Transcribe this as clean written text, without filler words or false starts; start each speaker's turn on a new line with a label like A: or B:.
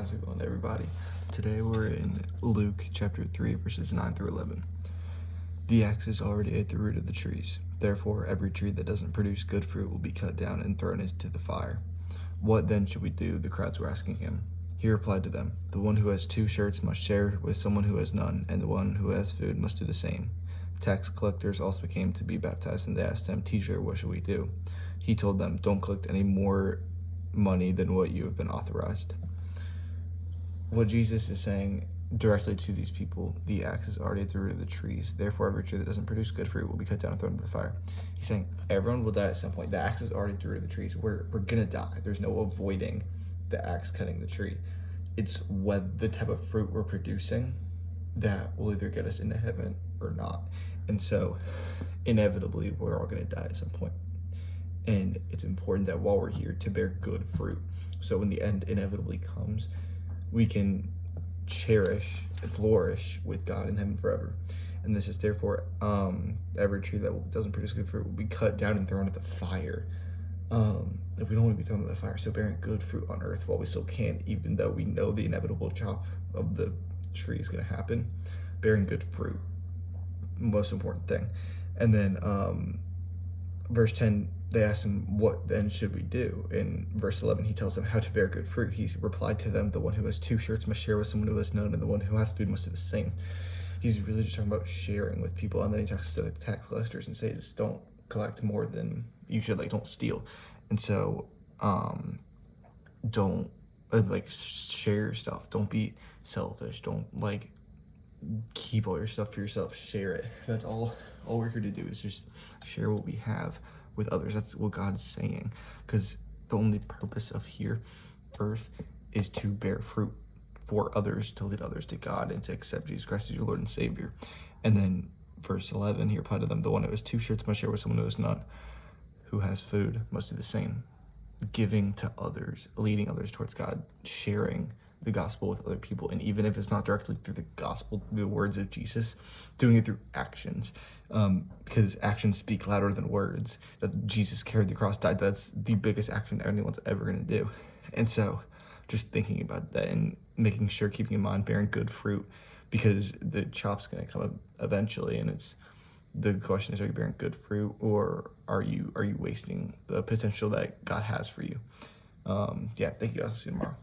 A: How's it going, everybody? Today we're in Luke chapter 3, verses 9 through 11. The axe is already at the root of the trees. Therefore, every tree that doesn't produce good fruit will be cut down and thrown into the fire. What then should we do? The crowds were asking him. He replied to them, the one who has 2 shirts must share with someone who has none, and the one who has food must do the same. Tax collectors also came to be baptized, and they asked him, Teacher, what should we do? He told them, don't collect any more money than what you have been authorized. What Jesus is saying directly to these people, the axe is already at the root of the trees. Therefore, every tree that doesn't produce good fruit will be cut down and thrown into the fire. He's saying everyone will die at some point. The axe is already at the root of the trees. We're gonna die. There's no avoiding the axe cutting the tree. It's what the type of fruit we're producing that will either get us into heaven or not. And so, inevitably, we're all gonna die at some point. And it's important that while we're here to bear good fruit. So when the end inevitably comes, we can cherish and flourish with God in heaven forever. And this is therefore every tree that doesn't produce good fruit will be cut down and thrown into the fire. If we don't want to be thrown into the fire, so bearing good fruit on earth while we still can, even though we know the inevitable chop of the tree is going to happen, bearing good fruit, most important thing. And then verse 10, they asked him, what then should we do? In verse 11, he tells them how to bear good fruit. He replied to them, the one who has 2 shirts must share with someone who has none, and the one who has food must do the same. He's really just talking about sharing with people. And then he talks to the tax collectors and says, don't collect more than you should, like, don't steal. And so, don't, share your stuff. Don't be selfish. Don't, keep all your stuff for yourself. Share it. That's all we're here to do, is just share what we have with others. That's what God's saying, because the only purpose of here, earth, is to bear fruit for others, to lead others to God and to accept Jesus Christ as your Lord and Savior. And then verse 11, he replied to them, the one who has 2 shirts must share with someone who has none. Who has food must do the same. Giving to others, leading others towards God, sharing the gospel with other people. And even if it's not directly through the gospel, the words of Jesus, doing it through actions, because actions speak louder than words. That Jesus carried the cross, died, that's the biggest action anyone's ever going to do. And so just thinking about that and making sure, keeping in mind, bearing good fruit, because the chop's going to come eventually. And it's, the question is, are you bearing good fruit, or are you wasting the potential that God has for you? Yeah, thank you guys. I'll see you tomorrow.